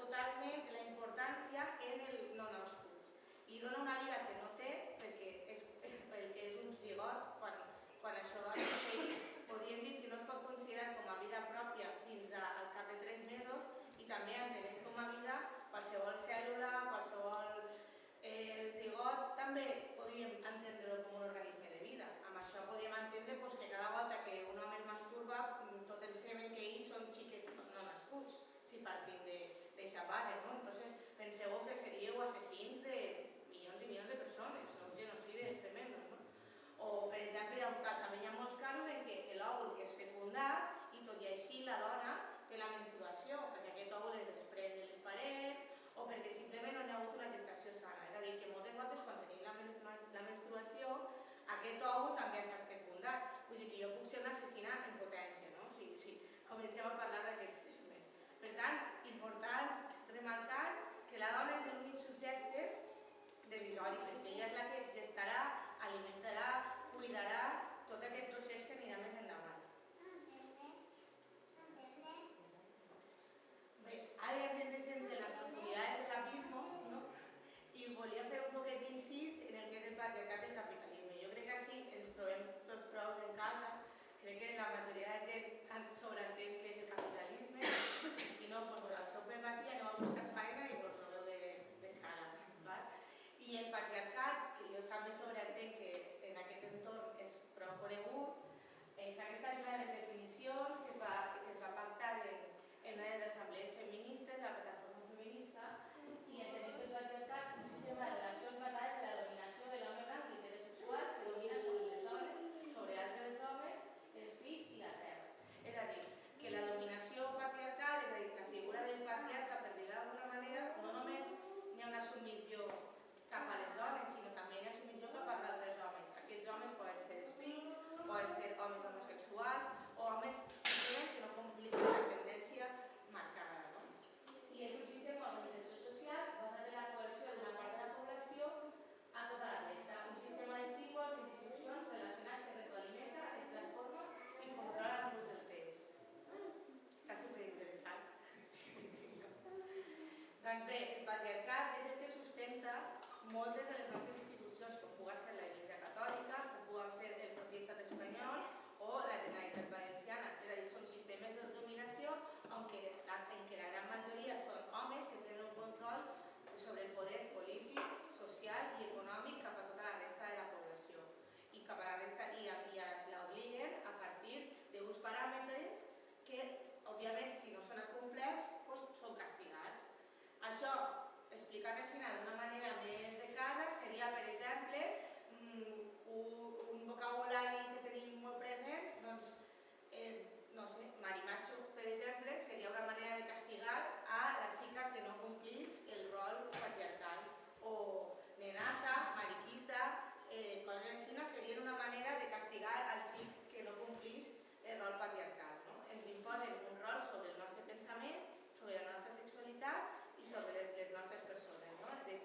totalment la importància en el no nascut. Li dona una vida que no té perquè és un zigot quan això va succeir. Podríem dir que no es pot considerar com a vida pròpia fins al cap de 3 mesos i també entenem com a vida qualsevol cèl·lula, qualsevol zigot, també podríem entendre-ho com un organisme de vida. Amb això podríem entendre que cada volta que un home es masturba, tot el semen que hi són xiquets no nascuts, si partim d'aquesta base. Entonces, penseu que seríeu assassins de milions i milions de persones, un genocidi tremendo. O, per exemple, també hi ha molts casos en què l'òvul és fecundat i tot i així la dona té la menstruació, perquè aquest òvul es desprèn de les parets o perquè simplement no hi ha hagut una gestació sana. És a dir, que moltes voltes quan tenim la menstruació, aquest òvul també ha estat fecundat. Vull dir que jo puc ser una assassina en potència, si comencem a parlar d'aquests temes. Per tant, important remarcar que la dona és l'únic subjecte decisori, perquè ella és la que gestarà, alimentarà, cuidarà tot aquest procés que anirà més endavant. Bé, ara ja entrem en les profunditats de l'abismo i volia fer un poquet d'incís en el que és el patriarcat i el capitalisme. Jo crec que així ens trobem tots prou en casa. Crec que la majoria de gent han sobreentès què és el capitalisme i si no, al seu matí anem a buscar feina i us trobeu de cara. I el patriarcat, que jo també sobreentenc que en aquest entorn és prou conegut, és aquesta és una de les definicions que es va pactar en una de les assemblees feministes, la plataforma feminista, i entenem que el patriarcat és un sistema de relacions basades en la dominació de l'home blanc i heterosexual que domina sobre les dones, sobre altres homes, els fills i la terra. És a dir, que la dominació patriarcal, és a dir, la figura del patriarca, per dir-ho d'alguna manera, no només hi ha una submissió cap a les dones, sinó també hi ha submissió cap als altres homes. Aquests homes poden ser els fills, poden ser homes homosexuals o homes simplement que no compleixen la tendència marcada. I és un sistema d'organització social basat en la coerció d'una part de la població a tota la resta. Un sistema desigual d'institucions relacionats que retroalimenta, es transforma i controla l'ús del temps. Està superinteressant. Doncs bé, el patriarcat és el que sustenta moltes de les nostres institucions, com pugui ser l'Església Catòlica, com pugui ser el propi estat espanyol o la Generalitat Valenciana. És a dir, són sistemes de dominació en què la gran majoria són homes que tenen un control sobre el poder polític, social i econòmic cap a tota la resta de la població. I cap a la resta l'obliguen a partir d'uns paràmetres que, òbviament, si no són acomplerts, són castigats. Això, explicat així d'una manera més de casa, seria, per exemple, un vocabulari que tenim molt present, doncs, no sé, marimacho, per exemple, seria una manera de castigar a la xica que no complís el rol patriarcal. O nenata, mariquita, coses així, serien una manera de castigar al xic que no complís el rol patriarcal. Ens imposen un rol sobre el nostre pensament, sobre la nostra sexualitat i sobre les nostres persones. De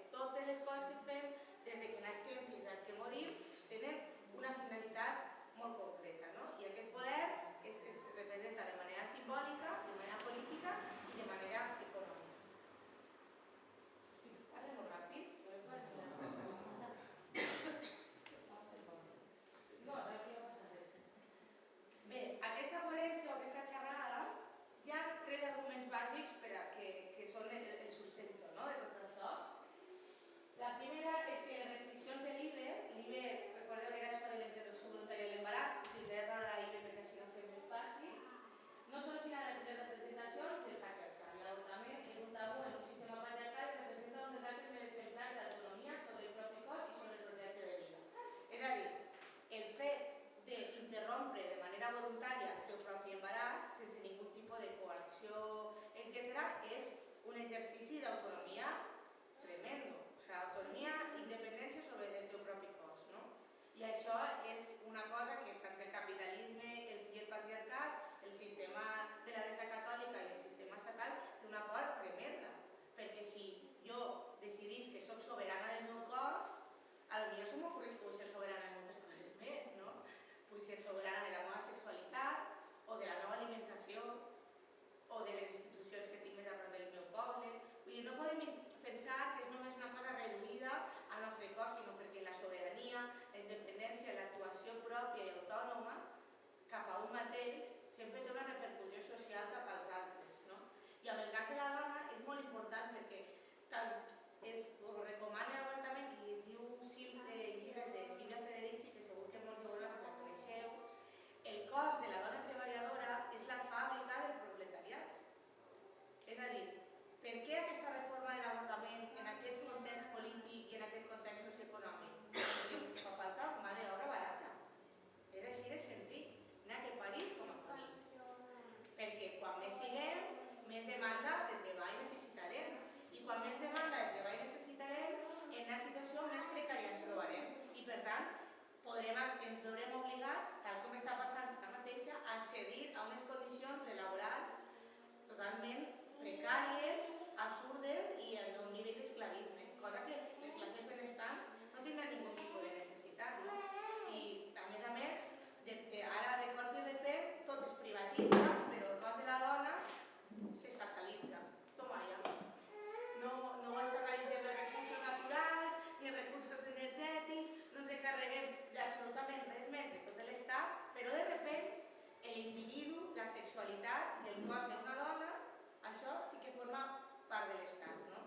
de l'Estat, no?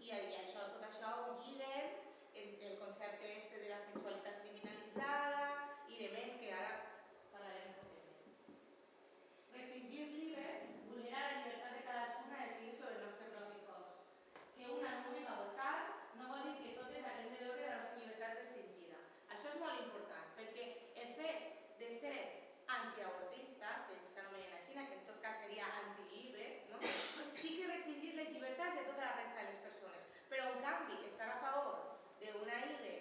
I això, tot això ho lliguen entre el concepte de la sexualitat criminalitzada i de més, que ara parlarem un poc més. Restringir l'IVE vulnera la llibertat de cadascuna de decidir sobre el nostre propi cos. Que una no vulgui avortar no vol dir que totes haguem de veure la nostra llibertat restringida. Això és molt important, perquè el fet de ser antiavortista, que s'anomena així, que en tot cas seria anti-IVE, no? Sí que restringir les llibertats de tota la resta de les persones, però en canvi estar a favor d'una IVE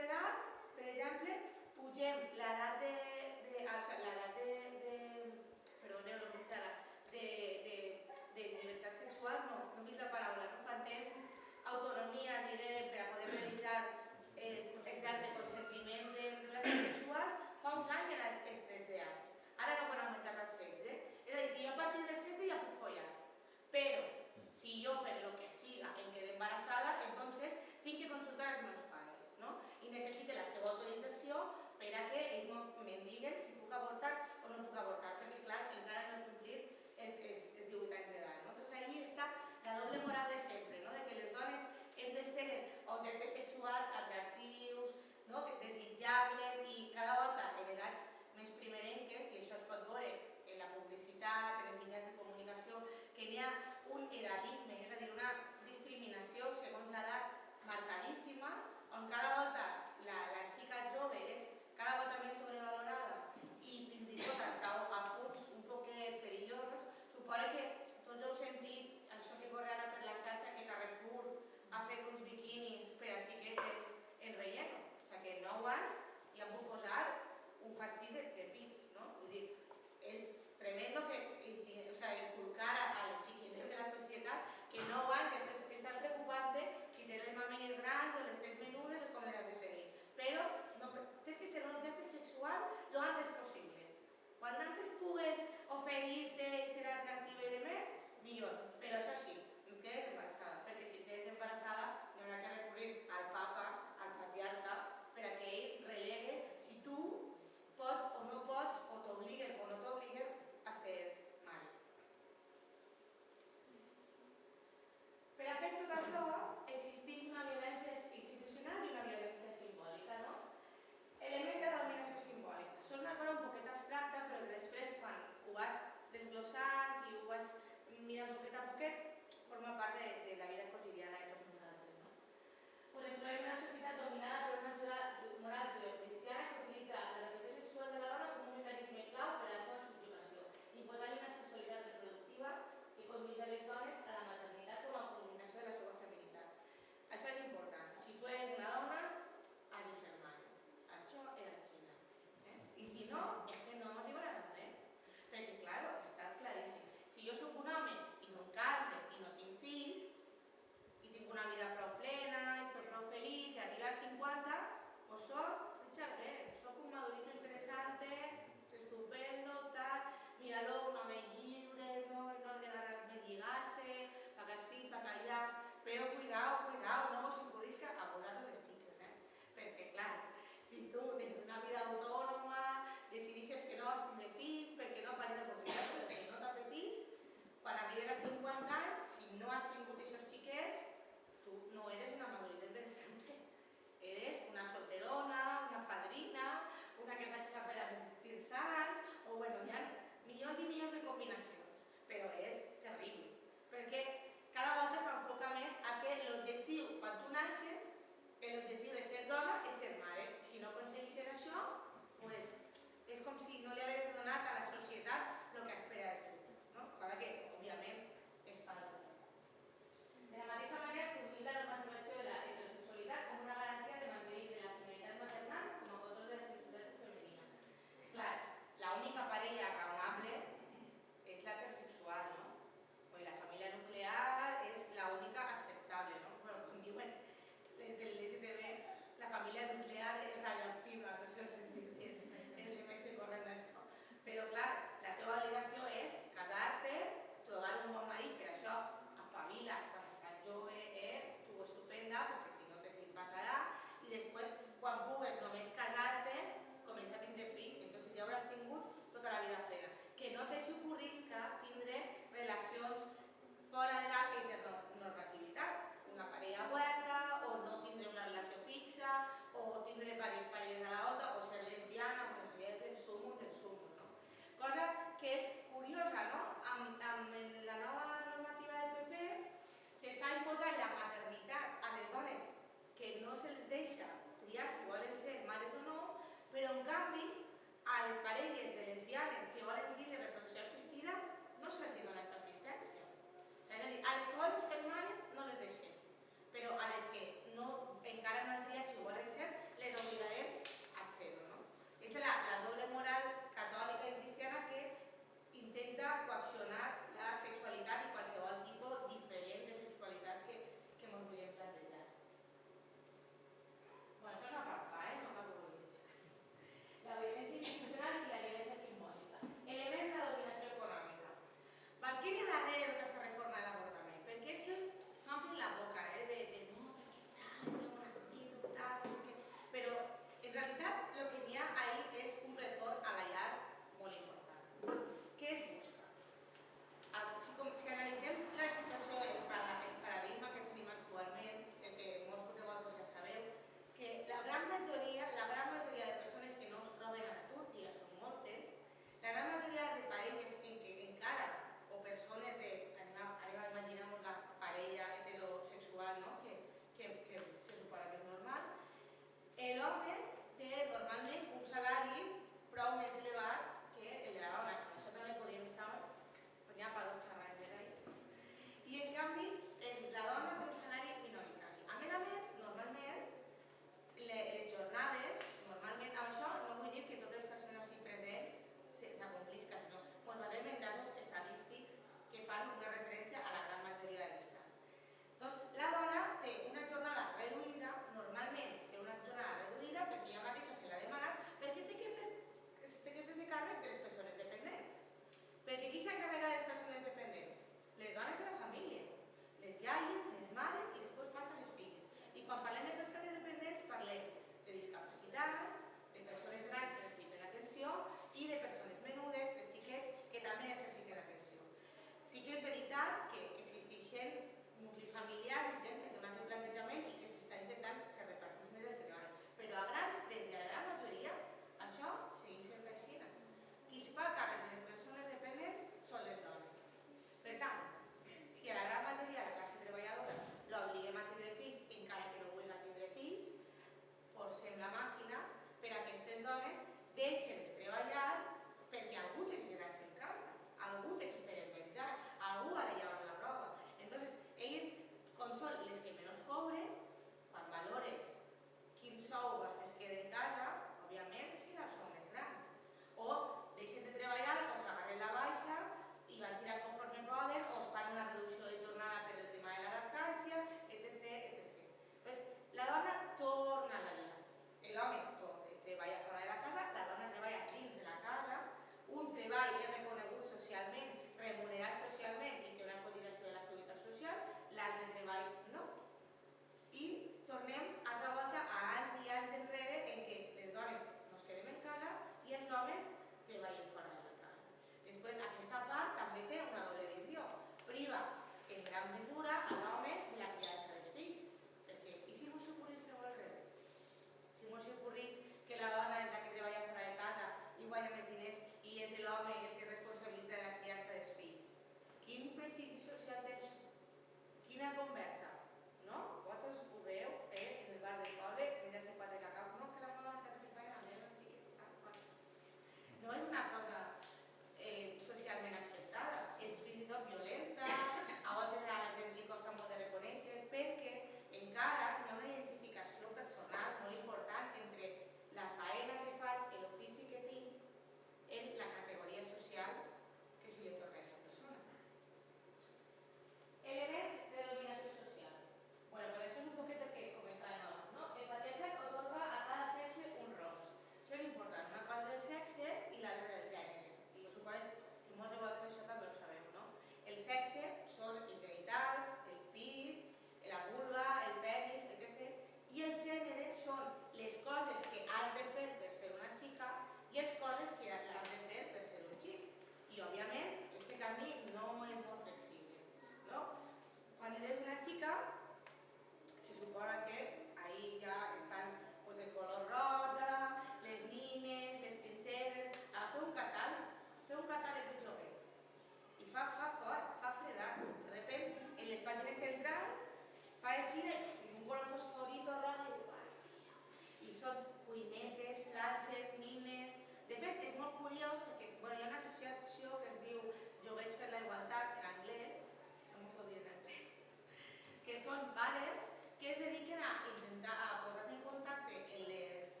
són pares que es dediquen a intentar posar-se en contacte en les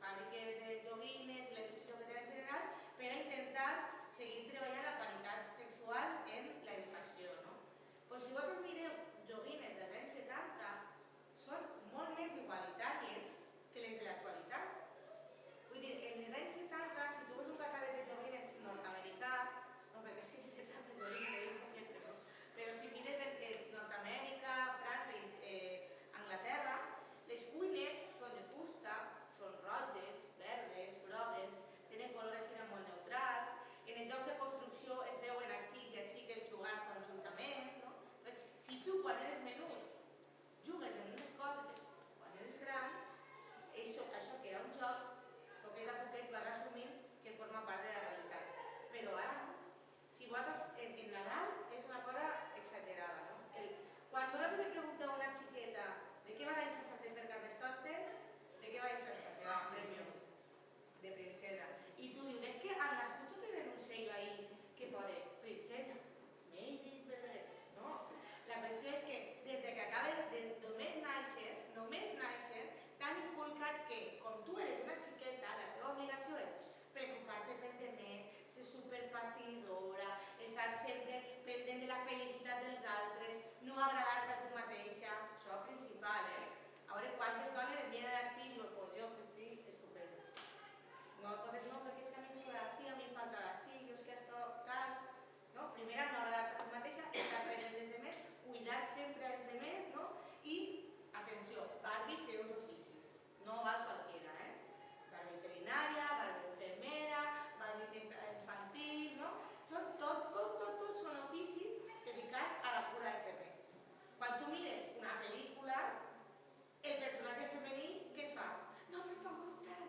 fàbriques de joguines i la indústria joguetera en general per a intentar seguir treballant la paritat sexual en l'educació, no? Pues si vosaltres mireu joguines dels anys 70, són molt més igualitàries que les de l'actualitat. Vull dir, en els anys 70, si tu veus un catàleg de joguines nord-americà, no, perquè sí que 70 joguines, no? Però si mires Nord-Amèrica, França i Anglaterra, les cuines són de fusta, són roges, verdes, grogues, tenen colors així molt neutrals, en els jocs de construcció es veuen a xics i a xiques jugant conjuntament, no? Pues, si tu quan eres menut jugues en unes coses, quan eres gran, això que era un joc, poquet a poquet vas assumint que forma part de la realitat. Però ara, si vosaltres en Nadal és una cosa exagerada, no? Quan vosaltres li pregunteu a una xiqueta de què va a disfrazar-te per Carnestoltes, de què va a disfrazar-te? Va, premios, de princesa. I tu dius, és que al nascut te denuncié jo ahí que pone princesa. No. La qüestió és que des que acaba només nàixer, t'han inculcat que, com tu eres una xiqueta, la teva obligació és preocupar-te pels demés, ser superpatidora, estar sempre pendent de la felicitat dels altres, no agradar-te a tu mateixa, això principal, A veure quantes dones es vienen a las pies i diuen, pues jo que estic estupenda. No, totes no, perquè és que a mi em sobra d'ací, a mi em falta d'ací, jo és que esto tal, no? Primera, no agradar-te a tu mateixa, estar pendent dels demés, cuidar sempre als demés, no? I, atenció, Barbie té uns oficis, no val qualquiera, Barbie veterinària, Barbie enfermera, Barbie infantil, no? Són tots són oficis dedicats a la cura dels demés. Quan tu mires una pel·lícula, el personatge femení, què fa? No, per favor, tal,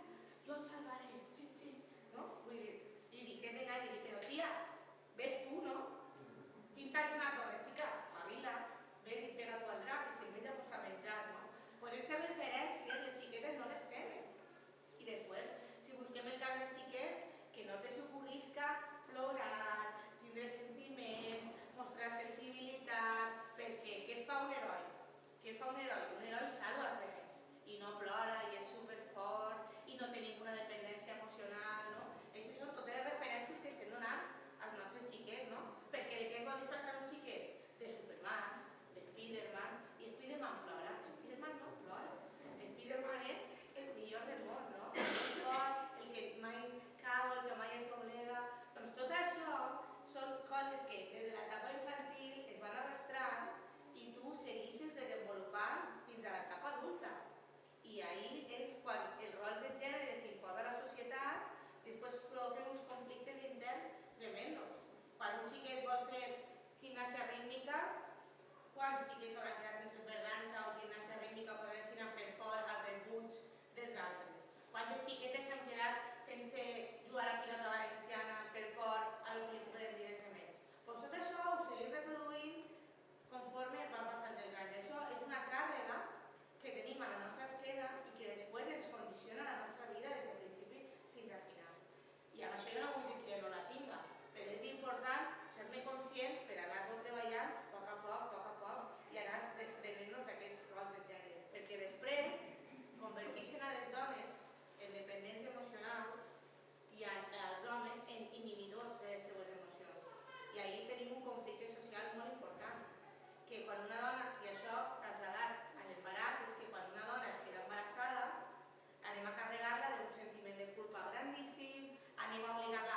jo el salvaré, no? Vull dir, i dic, té pena, i dic, però tia, ves tu, no? Pinta't una torre, xica, espavila, ves i pega tu al drac i si menja pues a menjar, no? Pues aquestes referències les xiquetes no les tenen. I després, si busquem el cas dels xiquets, que no te s'ocorrisca plorar, tindre sentiments, mostrar sensibilitat, perquè què fa un heroi? Què fa un heroi? Un heroi salva els demés i no plora i és superfort i no té ninguna dependència emocional, no? Aquestes són totes les referències que estem donant als nostres xiquets, no? Perquè de què es vol disfressar un xiquet? De Superman, de Spiderman, i Spiderman plora. Spiderman no plora. Spiderman és el millor del món, no? El més fort, el que mai cau, el que mai es doblega. Doncs tot això són coses que des de l'etapa infantil es van arrastrant i tu segueixes desenvolupant fins a l'etapa adulta. I ahí és quan el rol de gènere que imposa la societat després provoca uns conflictes interns tremendos. Quan un xiquet vol fer gimnàsia rítmica, quants xiquets s'hauran quedat sense fer dansa o gimnàsia rítmica o coses així per por al rebuig dels altres? Quantes xiquetes s'han quedat sense jugar a pilota valenciana per por al que li poden dir els altres? Doncs tot això ho seguim reproduint conforme va passant els anys. Això és una càrrega que tenim a la nostra esquena i que després ens condiciona la nostra vida des del principi fins al final. I amb això jo no vull dir que no la tinga, però és important ser-ne conscient per anar-ho treballant a poc, i anar desprenent-nos d'aquests rols de gènere. Perquè després converteixen a les dones en dependents emocionals i als homes en inhibidors de les seues emocions. I ahí tenim un conflicte social molt important, que quan una dona, i això traslladat a l'embaràs, és que quan una dona es queda embarassada, anem a carregar-la d'un sentiment de culpa grandíssim, anem a obligar-la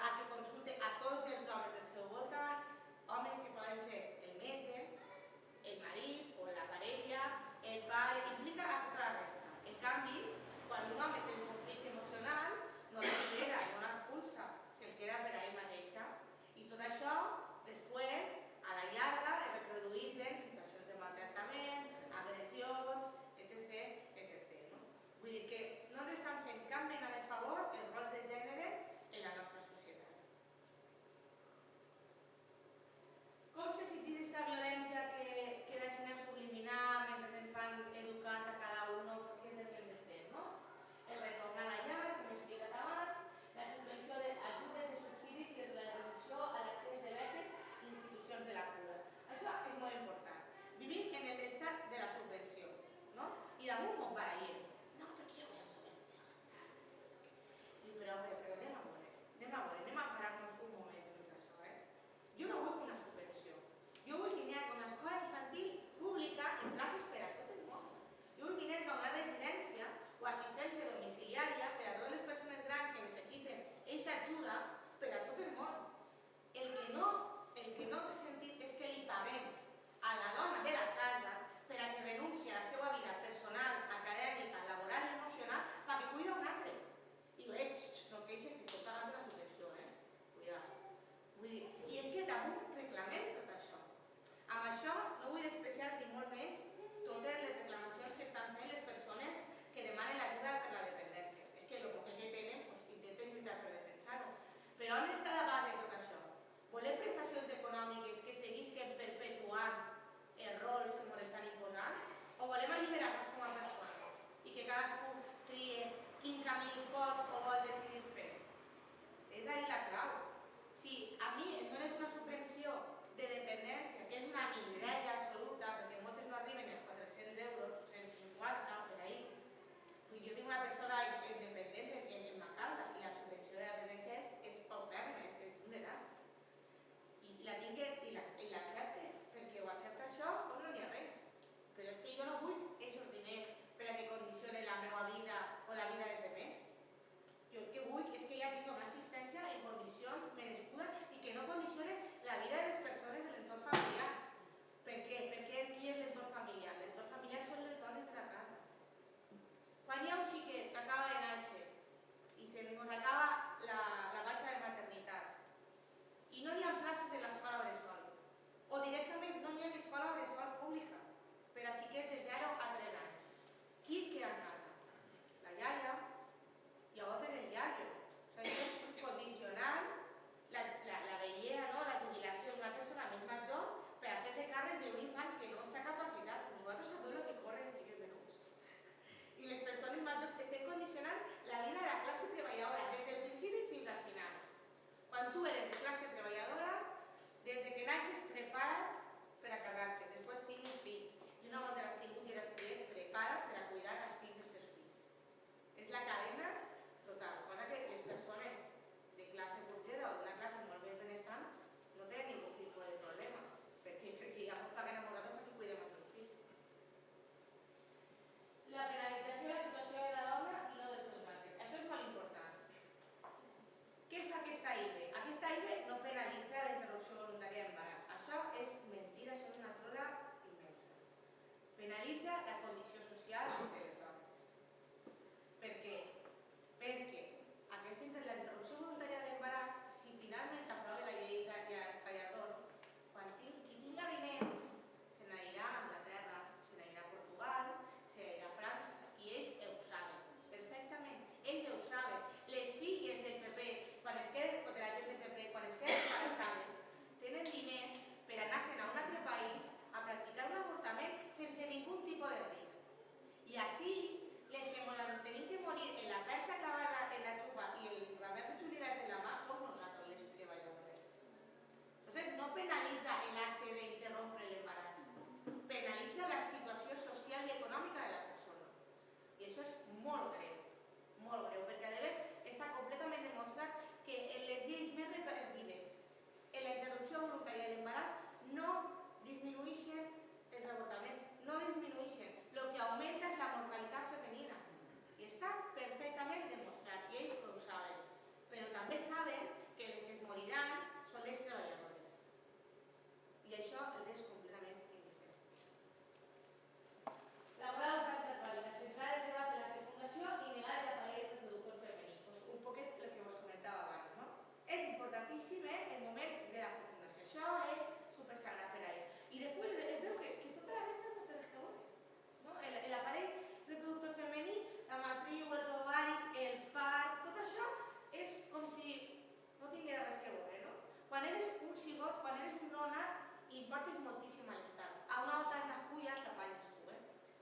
aportis moltíssim a l'Estat. A una altra de les culles t'apanyes tu,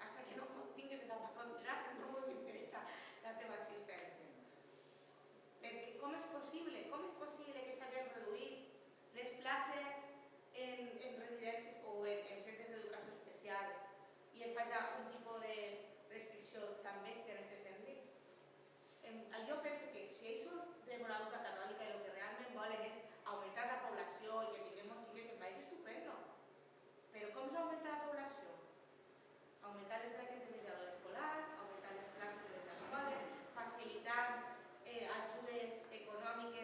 Hasta que no tingues tanta quantitat no ens interessa la teva existència. Perquè com és possible que s'hagin reduït les places en residències o en centres d'educació especial i es faci un tipus de restricció tan bèstia en aquest sentit? Jo penso que si ells són de moraduca catòlica i el que realment volen és augmentar la població i que tinguem xiques en país, estupendo. Però com s'augmenta la població? Augmentar les beques de menjador escolar, augmentar les places de les escoles, facilitar ajudes econòmiques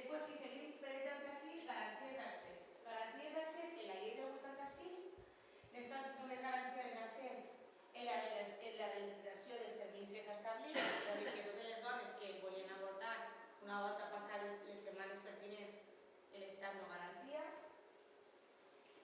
Després, si seguim, per exemple, així, garanties d'accés. Garanties d'accés, en la llei del 85, l'estat només garantia l'accés en la realització dels terminis establerts, és a dir, que totes les dones que volien avortar una volta passades les setmanes pertinents, l'estat no garantia.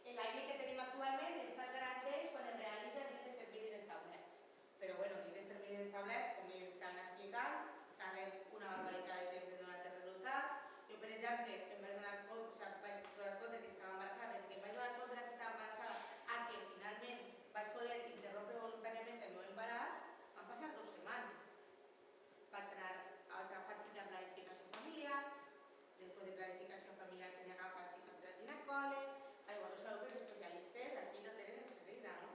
En la llei que tenim actualment, l'estat garanteix quan es realitza dins dels terminis establerts. Però, bueno, dins dels terminis establerts, com ells estan explicant, tardem una barbaritat de temps en donar resultats. Jo, per exemple, em vaig donar compte que estava embarassada, des que em vaig donar compte que estava embarassada a que finalment vaig poder interrompre voluntàriament el meu embaràs, van passar 2 setmanes. Vaig agafar cita de planificació familiar, després de planificació familiar tenia que agafar cita per al ginecòleg. Bueno, sabeu que els especialistes així no tenen el serrida, no?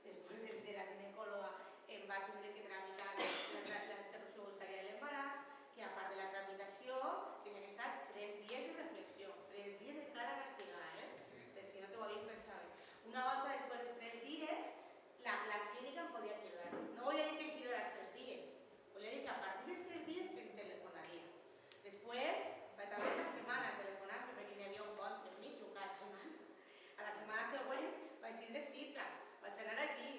Després de la ginecòloga em vaig haver de tramitar la interrupció voluntària de l'embaràs, que a part de la tramitació tenia que estar 3 dies de reflexió, 3 dies de cara castigada, per si no t'ho havies pensat. Una volta després dels 3 dies, la clínica em podia cridar. No volia dir que em cridara els 3 dies, volia dir que a partir dels 3 dies em telefonaria. Després vaig tardar una setmana a telefonar-me perquè hi havia un pont enmig cada setmana. A la setmana següent vaig tindre cita, vaig anar aquí,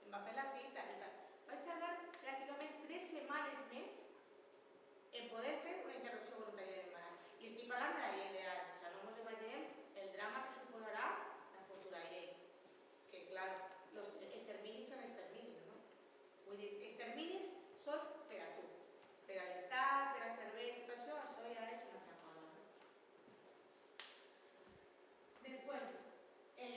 em va fer la cita i tal. Vaig tardar pràcticament 3 setmanes més en poder fer una interrupció voluntària de l'embaràs. I estic parlant de la llei d'ara, o sigui, no ens imaginem el drama que suposarà la futura llei. Que, clar, els terminis són els terminis, no? Vull dir, els terminis són per a tu. Per a l'Estat, per als serveis, tot això ja és una altra cosa, no? Després, en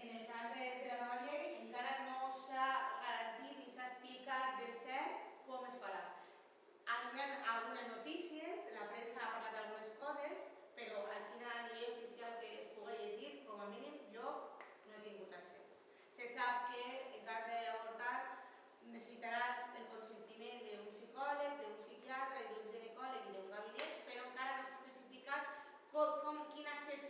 el cas de la nova llei encara no s'ha garantit ni s'ha explicat del cert com es farà. Hi ha algunes notícies, la premsa ha parlat d'algunes coses, però així a nivell oficial que es pugui llegir, com a mínim jo no he tingut accés. Se sap que en cas d'avortar necessitaràs el consentiment d'un psicòleg, d'un psiquiatre, d'un ginecòleg i d'un gabinet, però encara no s'ha especificat quin accés,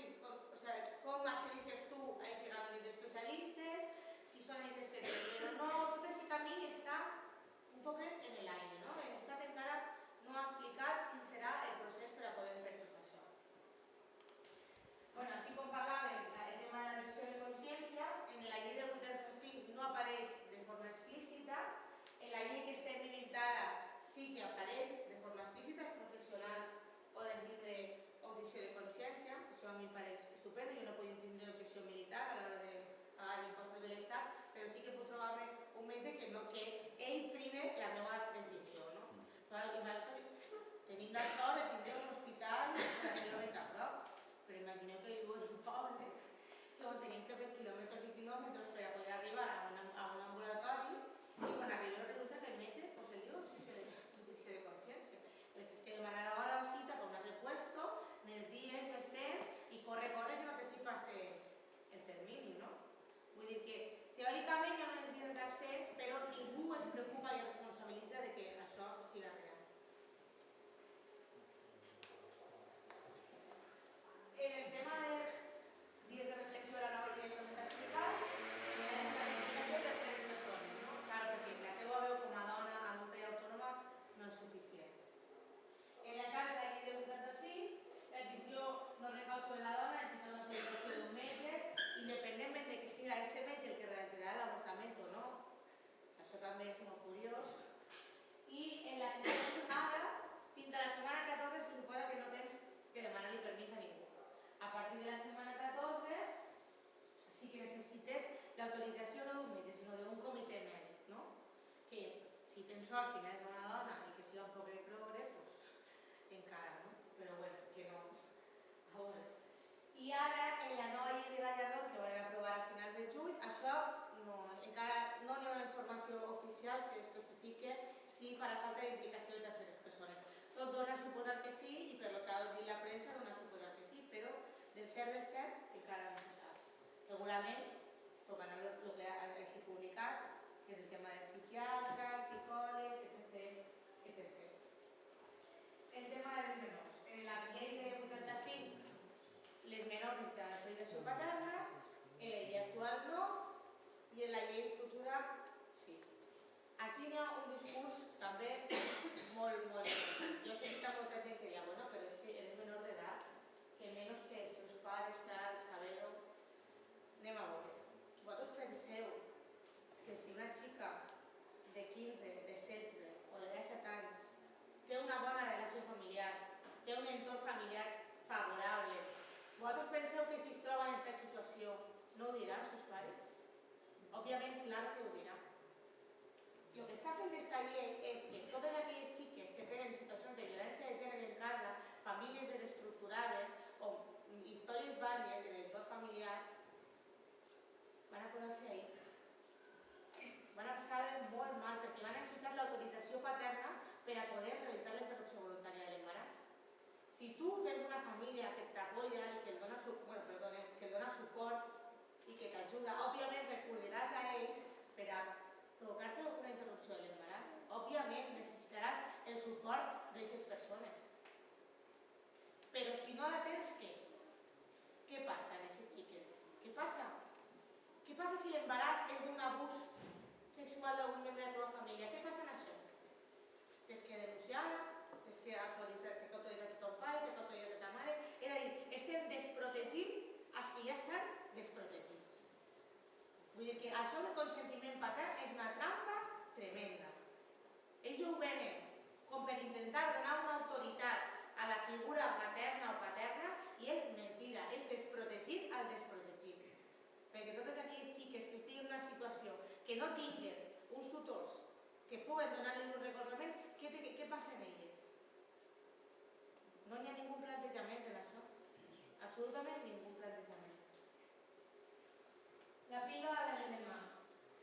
com accedeixes tu a aquest gabinet d'especialistes, si són ells que tenen o no, tot aquest camí està un poc en l'aire, no? L'Estat encara no ha explicat quin serà el procés per a poder fer tot això. Bueno, així com parlàvem, el tema de l'adopció de consciència, en la llei del 85 no apareix de forma explícita, en la llei que estem vivint ara sí que apareix de forma explícita, els professionals poden tindre objecció de consciència, això a mi em pareix estupendo, jo no puc tindre objecció militar a l'hora de pagar l'impost de l'Estat, però sí que puc trobar-me un metge que ell prime la meva decisió, no? Tenim la sort de tindre un hospital relativament a prop, però imagineu que viu en un poble on tenim que fer quilòmetres i quilòmetres per a poder arribar a un ambulatori i quan arribeu resulta que el metge li diu objecció de consciència. Tens que demanar hora o cita per un altre puesto, més dies, més temps i corre que no te s'hi passe el termini, no? Vull dir que teòricament hi ha unes vies d'accés, però ningú es preocupa i es responsabilitza de que això siga real. En el tema de dies de reflexió de la nova llei que m'he explicat, hi ha la planificació de 3 persones, no? Clar, perquè la teva veu com a dona adulta i autònoma no és suficient. En el cas de la llei de 85, la decisió no recau sobre la dona, necessita una autorizació d'un metge, independentment de que siga este metge el que realitzarà l'avortament o no. Això també és molt curiós. I en la que ara, fins a la setmana 14, se suposa que no tens que demanar-li permís a ningú. A partir de la setmana 14, sí que necessites l'autorització no d'un metge, sinó d'un comitè mèdic, no? Que si tens sort que n'és una dona i que siga un poc progre, doncs encara, no? Però bueno, que no. A veure. I ara, en la nova llei de Gallardón, que van aprovar a finals de juny, això encara no hi ha una informació oficial que especifique si farà falta la implicació de terceres persones. Tot dona a suposar que sí, i per lo que ha dit la premsa dona a suposar que sí, però del cert, encara no se sap. Segurament tocarà el que hagi publicat, que és el tema del psiquiatre, psicòleg, etc. El tema dels menors. En la llei de 85, les menors necessiten l'autorització paterna, en la llei actual no, i en la llei futura sí. Així hi ha un discurs també molt... Jo he sentit a molta gent que diu, bueno, però és que eres menor d'edat, té un entorn familiar favorable. Vosaltres penseu que si es troba en aquesta situació no ho dirà als seus pares? Òbviament, clar que ho dirà. El que està fent aquesta llei és que totes aquelles xiques que tenen situacions de violència de gènere en casa, famílies desestructurades o històries vàries de l'entorn familiar, van a posar-se ahí. Van a passar molt mal perquè van necessitar l'autorització paterna per a poder realitzar la interrupció voluntària de l'embaràs. Si tu tens una família que t'apoya i que et dona, que et dona suport i que t'ajuda, òbviament recurriràs a ells per a provocar-te una interrupció de l'embaràs. Òbviament necessitaràs el suport d'aquestes persones. Però si no la tens, què? Què passa amb aquestes xiques? Què passa? Què passa si l'embaràs és d'un abús sexual d'algun membre de la teva família? Què passa amb això? Tens que denunciar-la, tens que autoritzar ton pare, tens que autoritzar ta mare. És a dir, estem desprotegint els que ja estan desprotegits. Vull dir que això del consentiment patern és una trampa tremenda. Ells ho venen com per intentar donar una autoritat a la figura materna o paterna i és mentida, és desprotegit al desprotegit. Perquè totes aquelles xiques que estiguin en una situació que no tinguin uns tutors que puguen donar-los un recolzament, què passa amb elles? No hi ha ningú plantejament en això. Absolutament ningú plantejament. La píldora de l'endemà,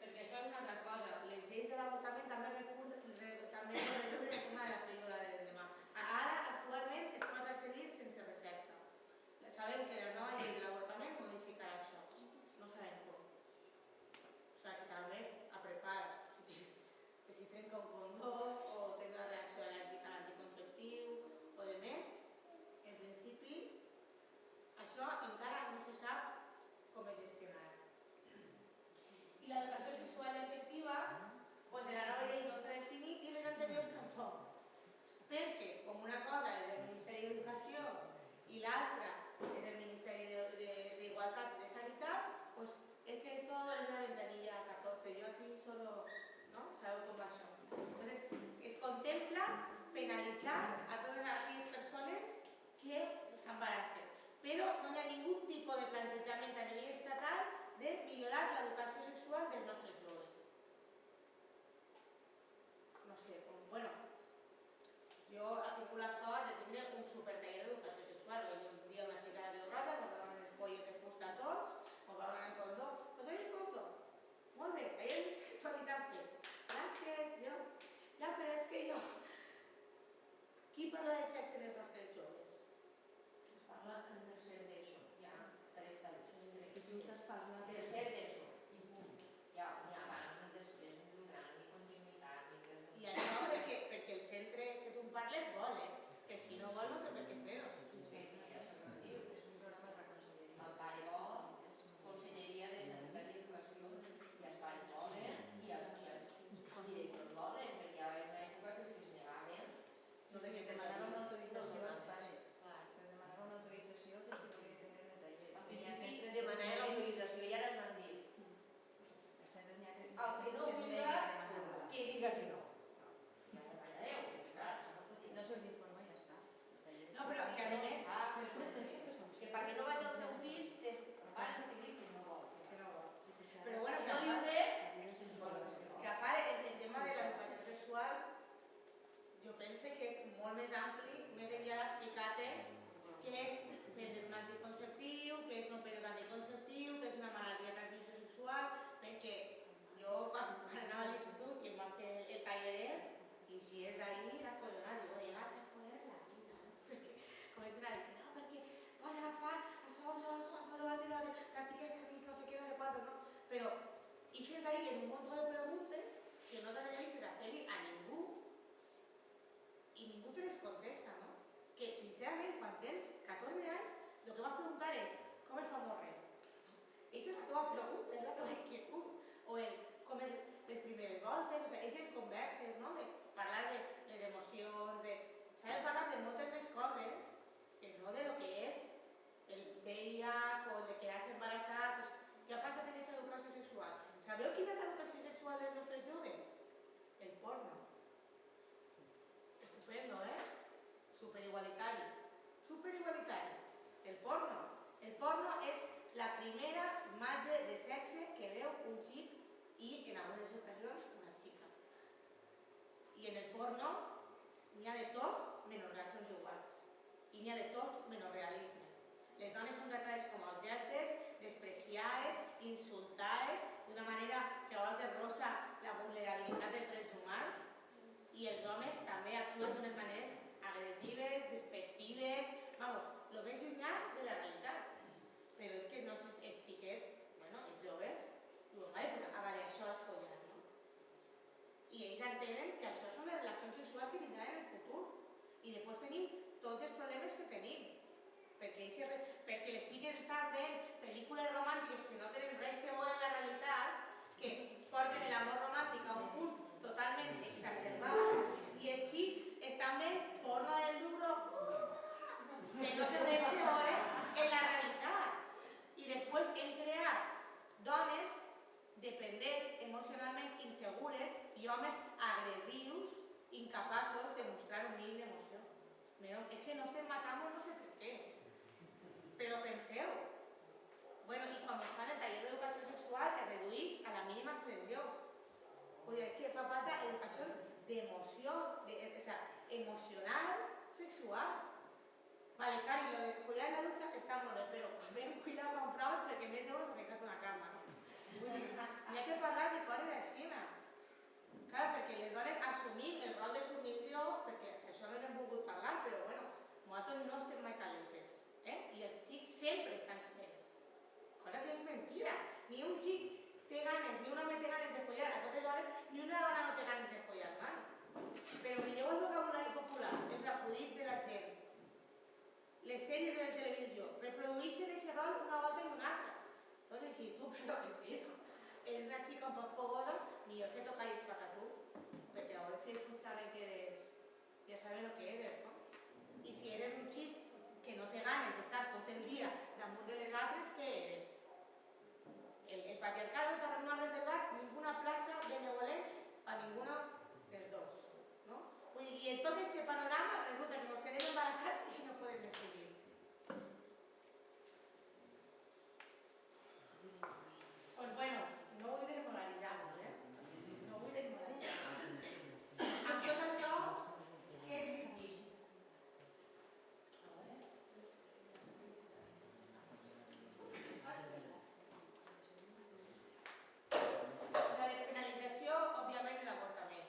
perquè això és una altra cosa. Les lleis de l'avortament també regulen el tema de la píldora de l'endemà. Ara, actualment, es pot accedir sense recepta. Sabem que la nova llei de l'avortament modificarà això. No sabem com. O sigui que també a prepara. Que si trenca un condó o té una reacció al·lèrgica a l'anticonceptiu o de més, en principi, això encara no se sap com es gestionarà. I l'educació sexual efectiva, doncs en la nova llei no s'ha definit i les anteriors tampoc. Perquè, com una cosa és del Ministeri d'Educació i l'altra és del Ministeri d'Igualtat i de Sanitat, doncs es que esto es la ventanilla 14. Yo aquí solo, ¿no? Sabeu com va això. Entonces, es contempla penalitzar a totes aquelles persones que s'embaracen. Però no hi ha ningú tipus de plantejament a nivell estatal de millorar l'educació sexual dels nostres joves. No sé, bueno, jo he tingut la sort de tindre un supertaller d'educació sexual. Un dia una xica de Riu Roda, ens va donar el pollet de fusta a tots, ens va donar el condó. Pues oye, condó. Molt bé, ahí hay sexualitat fet. Gràcies, Dios. Ja, però és que jo... Qui parla de sexe en els nostres joves? Es parla en tercer d'ESO, ja, 3 anys. L'institut es parla de... Tercer d'ESO, i punt. Ja, ni abans, ni després, ni durant, ni continuïtat, ni res. I això perquè el centre que tu em parles vol, que si no vol no té per què fer-ho. El pare vol, Conselleria de Sanitat i Educació, i els pares volen, i els directors volen, perquè hi va haver una època que si es negaven, No, que demanava una autorització als pares. Se demanava una autorització per si podia tenir un taller. al principi demanaven l'autorització i ara es van dir Els centres n'hi ha el que no vulgui, que diga que no. Ja no fallareu, clar, això no pot dir. No se'ls informa i ja està. No, però que a més... Que perquè no vagi al seu fill, el pare s'ha de dir que no vol. Però bueno, Si que no a diu part, res, que a part el tema de l'educació sexual jo penso que és molt més ampli, més enllà d'explicar-te què és prendre un anticonceptiu, què és no prendre un anticonceptiu, què és una malaltia de transmissió sexual, perquè jo quan anava a l'institut i em van fer el taller i si és d'ahir la collona, diu, oye, vaig a foder la vida, no? Perquè comencen a dir, no, perquè vas agafar això, lo vas a practiques de risc, no sé què, no sé quantos, no? Però ixes d'ahir en un munt de preguntes que no t'atreveixes a fer-li a ningú i ningú te les contesta, no? Que, sincerament, quan tens 14 anys, el que vas preguntar és com es fa morrer? Aquesta és la teva pregunta, és la teva inquietud. O el com és les primeres voltes, o sigui, aquestes converses, no? De parlar de les emocions, de... S'ha de parlar de moltes més coses que no de lo que és el VIH o de quedar-se embarassat. Què ha passat en aquesta educació sexual? Sabeu quina és l'educació sexual dels nostres joves? El porno. porno és la primera imatge de sexe que veu un xic i, en algunes ocasions, una xica. I en el porno n'hi ha de tot menys relacions iguals. I n'hi ha de tot menys realisme. Les dones són tractades com a objectes, despreciades, insultades, d'una manera que a vegades rosa la vulnerabilitat dels drets humans, i els homes també actuen d'unes maneres agressives, despectives, vamos, lo més llunyà de la realitat. Però és que els xiquets, bueno, els joves, diuen, vale, això és follar, no? I ells entenen que això són les relacions sexuals que tindran en el futur. I després tenim tots els problemes que tenim. Perquè les xiques estan veient pel·lícules romàntiques que no tenen res que veure en la realitat, que porten l'amor romàntic a un punt totalment exagerat, i els xics estan veient porno del duro que no té res que veure en la realitat. I després hem creat dones dependents, emocionalment insegures, i homes agressius, incapaços de mostrar un mínim d'emoció. És que no estem matant no sé per què. Però penseu, bueno, i quan es fan el taller d'educació sexual es redueix a la mínima expressió. Vull dir, que fa falta educacions d'emoció, emocional, sexual. Vale, Cari, lo de follar en la dutxa està molt bé, però ben cuidado con proves perquè més d'euros has ficat una cama, no? Vull dir, n'hi ha que parlar de coses així. Clar, perquè les dones assumim el rol de submissió, perquè això no n'hem volgut parlar, però bueno, nosaltres no estem mai calentes. I els xics sempre estan calents. Cosa que és mentida. Ni un xic té ganes, ni un home té ganes de follar a totes hores, ni una dona no té ganes de follar mai. Però mireu el vocabulari popular, els acudits de la gent, les sèries de la televisió, reprodueixen aquest rol una volta i una altra. Entonces, si tu, per lo que sea, eres una chica un poc fogosa, millor que tocaris para tu, perquè a veure si escucharan que eres, ja saben lo que eres, ¿no? I si eres un xic que no té ganes d'estar tot el dia damunt de les altres, què eres? El patriarcat no ha reservat ninguna plaça benevolent a ninguno dels dos, ¿no? Vull dir, i en tot este panorama resulta que ens quedem embarassats i no podem decidir. Pues bueno, no vull demoralitzar-vos, no vull demoralitzar-vos. Amb tot això, què exigim? La despenalització, òbviament, de l'avortament.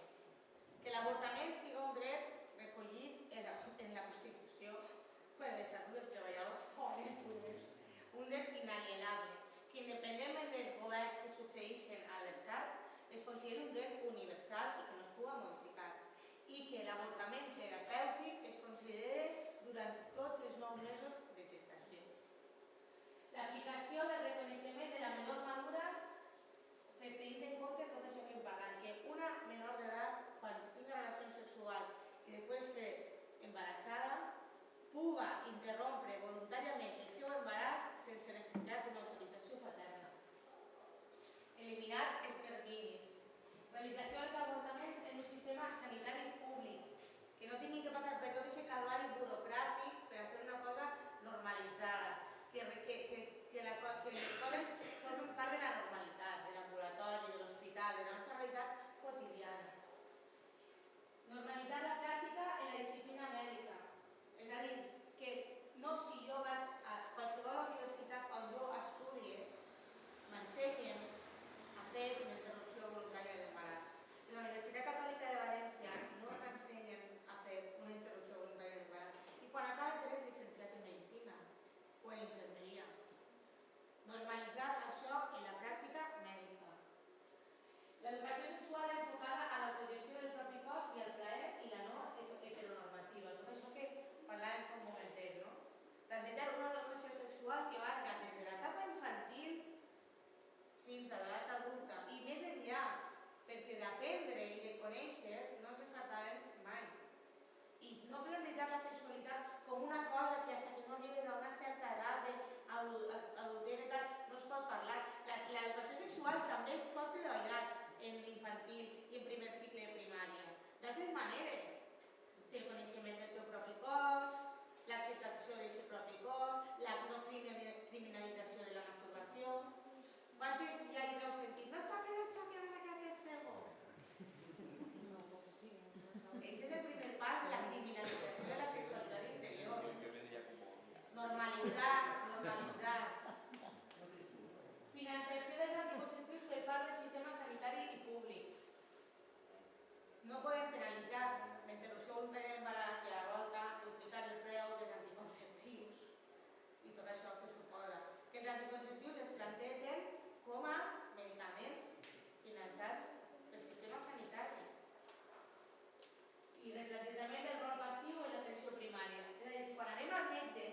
I replanejament del rol passiu en l'atenció primària. És a dir, quan anem al metge,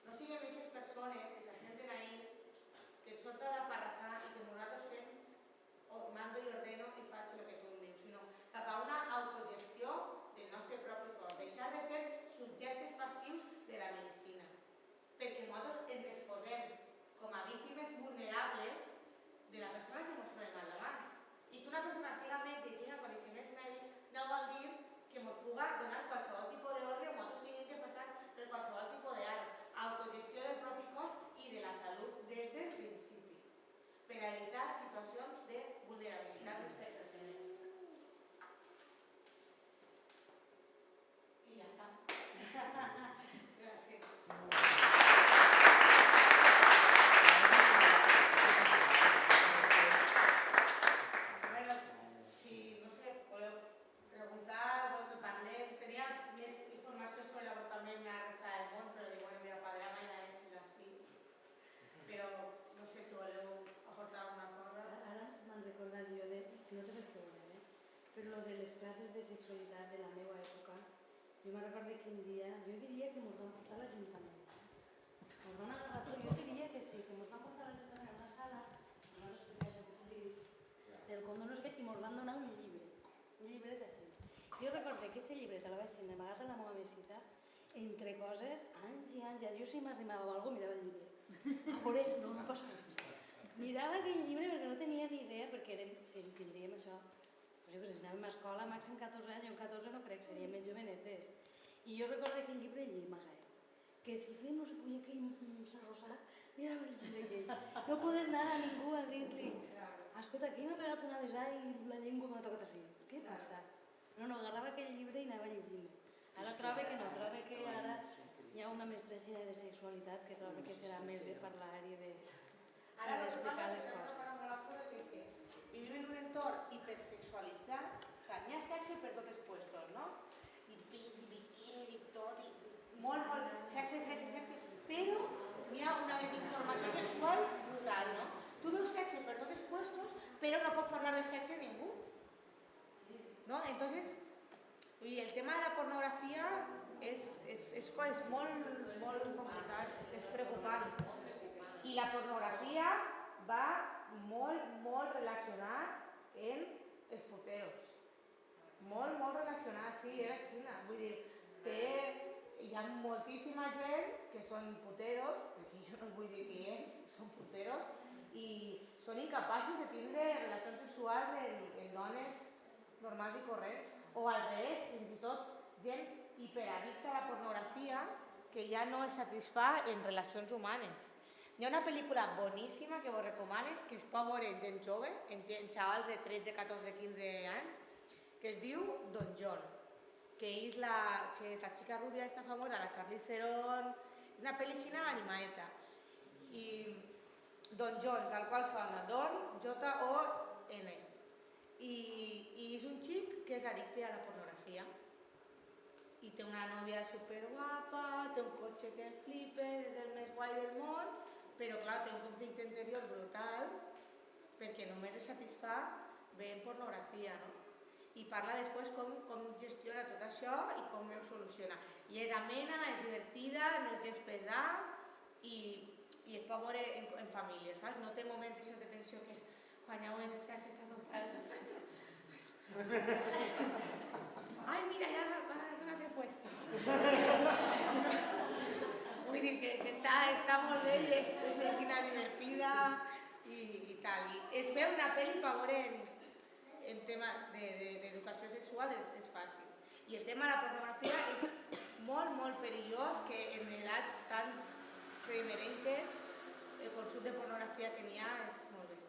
no siguem aquestes persones que s'assenten ahí, que sota de parrafar i que nosaltres fem mando i ordeno i faig el que tu em dius, sinó cap a una autogestió del nostre propi cos, deixar de ser subjectes passius de la medicina, perquè nosaltres ens exposem com a víctimes vulnerables de la persona que ens trobem al davant. I que una persona siga metge i tingui coneixements mèdics no vol dir que ens pugui donar qualsevol tipus d'ordre o nosaltres tinguem que passar per qualsevol tipus d'art. Autogestió del propi cos i de la salut des del principi, per a evitar situacions de vulnerabilitat respecte als altres. I ja està. Gràcies. Bueno, si no sé, voleu preguntar, doncs parlem. Tenia més informació sobre l'avortament a la resta del món, però dic, bueno, mira, padre Maina és així. Però no sé si voleu aportar alguna cosa. Ara m'han recordat jo de, no té res a veure, però lo de les classes de sexualitat de la meva època, jo me'n recordo que un dia, jo diria que ens van portar a l'Ajuntament. Ens van agafar tot, jo diria que sí, que ens van portar a l'Ajuntament a una sala, no l'explicació que tu dius, del condó no sé què, i ens van donar un llibret així. Jo recordo que aquest llibret el vaig tenir amagat a la meva mesita, entre coses, anys i anys, jo si m'arrimava a algú mirava el llibre. A veure, no passa res. Mirava aquell llibre perquè no tenia ni idea, perquè si tindríem això, doncs jo que sé, si anàvem a escola, màxim 14 anys, jo amb 14 no crec, seríem més jovenetes. I jo recordo aquell llibre llemaga, que si fem no se podia aquell s'arrossat, mirava el llibre aquell. No poder anar a ningú a dir-li, escolta, aquí m'ha pegat una besada i la llengua m'ha tocat així. Què passa? Però no, agarrava aquell llibre i anava llegint-me. Ara trobo que no, trobo que ara hi ha una mestressina de sexualitat que trobo que serà més de parlar i d'explicar les coses. Vivim en un entorn hipersexualitzat, que n'hi ha sexe per tots els puestos, no? I pits, i biquinis, i tot, i molt sexe, però n'hi ha una desinformació sexual brutal, no? Tu veus sexe per tots els puestos, però no pots parlar de sexe a ningú. ¿No? Entonces, el tema de la pornografía es molt complicat, és preocupant. I la pornografia va molt relacionat amb els puteros. Molt relacionat, sí, és així. Vull dir, hi ha moltíssima gent que són puteros, perquè jo no vull dir que ells són puteros, i són incapaços de tindre relacions sexuals en dones normals i corrents, o al revés, fins i tot gent hiperaddicta a la pornografia que ja no es satisfà en relacions humanes. Hi ha una pel·lícula boníssima que vos recomano, que es pot veure en gent jove, en xavals de 13, 14, 15 anys, que es diu Don John, que és la xica rubia esta famosa, la Charlize Theron, una pel·lícina animadeta. I Don John, tal qual sona, Don, J-O-N. I és un xic que és addicte a la pornografia. I té una nòvia superguapa, té un cotxe que flipes, és el més guai del món, però clar, té un conflicte interior brutal perquè només es satisfà veient pornografia, no? I parla després com gestiona tot això i com ho soluciona. I és amena, és divertida, no és gens pesada i es pot veure en família, saps? No té moments de tensió que quan hi ha una festa s'està tot pare s'ho faig. Ai, mira, ja va a un altre puesto. Vull dir que està molt bé i és una divertida i tal. I es veu una pel·li per veure en tema d'educació sexual és fàcil. I el tema de la pornografia és molt perillós, que en edats tan primerenques el consum de pornografía que n'hi ha és molt bèstia.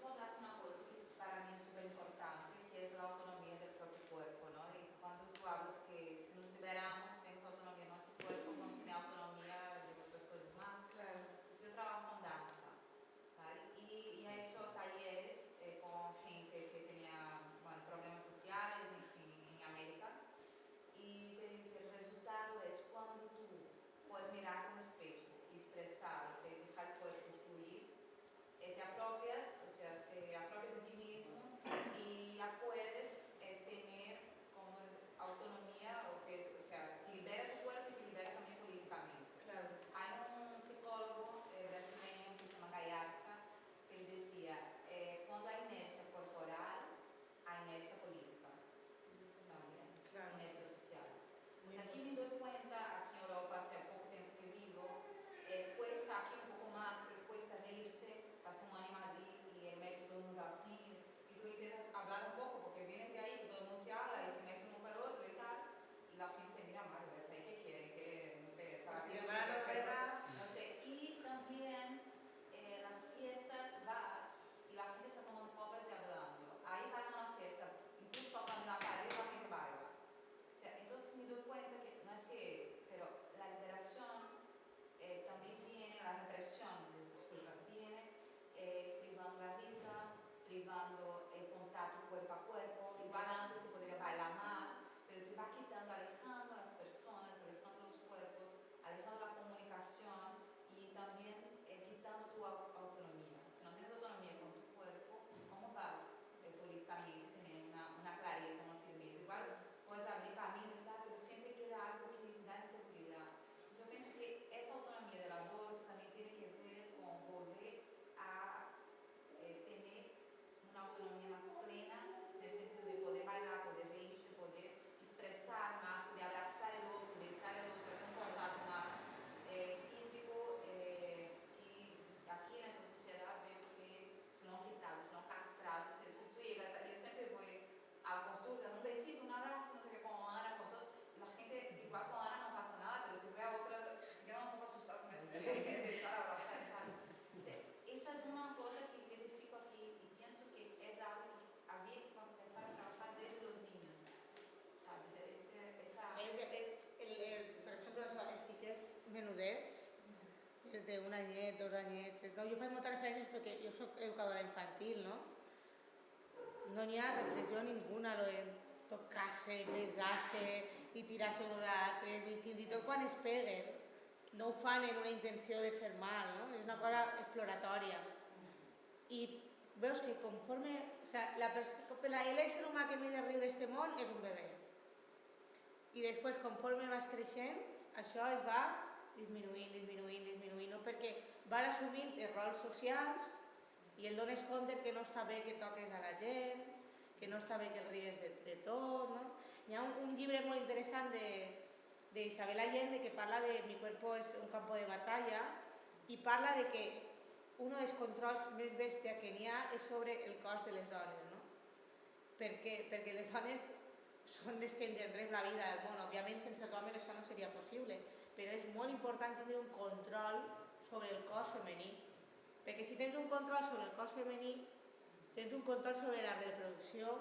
Tocaste una cosa que para mí es súper importante, que es la autonomía del propio cuerpo, ¿no? Y cuando tú hablas que si nos liberamos, tenemos autonomía de nuestro cuerpo, vamos a tener autonomía de otras cosas más. Claro. Pues yo trabajo con danza, ¿vale? Y he hecho talleres con gente que tenía, bueno, problemas sociales en América. Y el resultado es cuando tú puedes mirar un espejo y expresar, o sea, dejar el cuerpo fluir, te Clar, jo faig moltes referències perquè jo soc educadora infantil, no? No n'hi ha repressió ninguna, lo de tocar-se, besar-se i tirar-se uns altres, i fins i tot quan es peguen no ho fan en una intenció de fer mal, no? És una cosa exploratòria. I veus que conforme... O sigui, l'ésser humà que més arriba a aquest món és un bebè. I després, conforme vas creixent, això es va disminuint, no? Perquè vas assumint els rols socials i el dones compte que no està bé que toques a la gent, que no està bé que el rigues de tot, no? Hi ha un llibre molt interessant d'Isabel Allende que parla de Mi cuerpo es un campo de batalla i parla de que un dels controls més bèstia que n'hi ha és sobre el cos de les dones, no? Perquè les dones són les que engendrem la vida del món. Òbviament, sense els homes això no seria possible, però és molt important tenir un control sobre el cos femení, perquè si tens un control sobre el cos femení, tens un control sobre la reproducció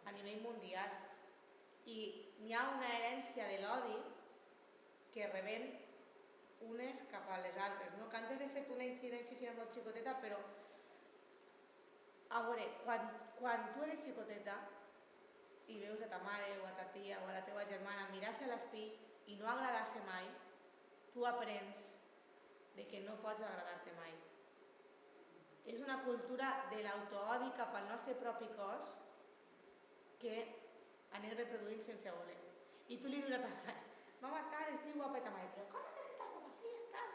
a nivell mundial. I hi ha una herència de l'odi que rebem unes cap a les altres, no? Que antes he fet una incidència si era molt xicoteta, però a veure, quan tu eres xicoteta i veus a ta mare o a ta tia o a la teva germana mirar-se a l'espill i no agradar-se mai, tu aprens de que no pots agradar-te mai. És una cultura de l'autoodi cap al nostre propi cos que anem reproduint sense voler. I tu li dius a ta mare, mama, tal, estic guapa, i ta mare, però com no tens com a filla, tal?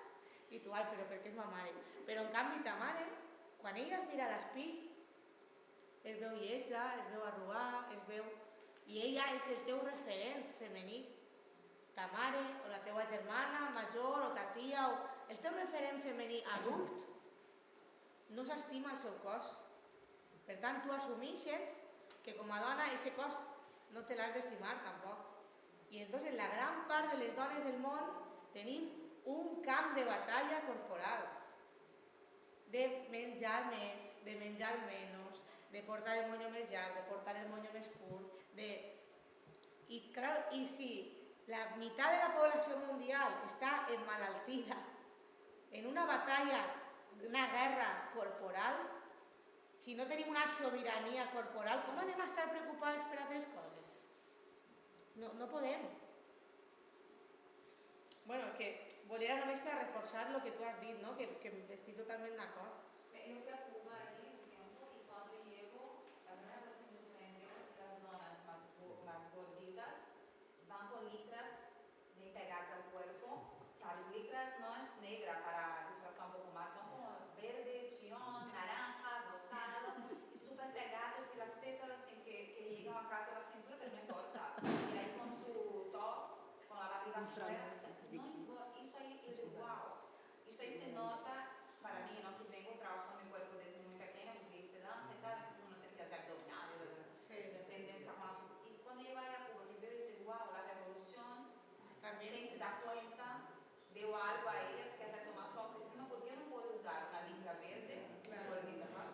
I tu, ai, però perquè és ma mare. Però en canvi ta mare, quan ella es mira a l'espill, es veu lletja, es veu arrugar, es veu... I ella és el teu referent femení. Ta mare, o la teua germana major, o ta tia, o... El teu referent femení adult no s'estima el seu cos. Per tant, tu assumeixes que com a dona aquest cos no te l'has d'estimar tampoc. I entonces la gran part de les dones del món tenim un camp de batalla corporal. De menjar més, de menjar menys, de portar el monyo més llarg, de portar el monyo més curt, I si la meitat de la població mundial està emmalaltida en una batalla, una guerra corporal, si no tenim una sobirania corporal, com anem a estar preocupats per altres coses? No podem. Bueno, que volia només per reforçar el que tu has dit, ¿no? Que estic totalment d'acord. Sí, yo fui a Cuba allí un tiempo y cuando llego, la primera vez que me sorprendió que las donas más gorditas van con licras bien pegadas al cuerpo. O sea, las licras no es negra para disfrazar un poco más, son como verde, chillón, naranja, rosado y súper pegadas y las tetas así que llegan a casi a la cintura, pero no importa. Y ahí con su top, con la barriga afuera, no importa, eso ahí es igual. Esto ahí se nota, para mí, ¿no? Que vengo trabajando mi cuerpo desde muy pequeña, porque se danza y tal, entonces uno tiene que hacer abdominales, tendencia con la... Y cuando yo vaya a Cuba, que veo eso igual, la revolución, también se da cuenta, veo algo ahí, es que retomar su autoestima, ¿por qué no puedo usar una licra verde? Si soy gordita, ¿no?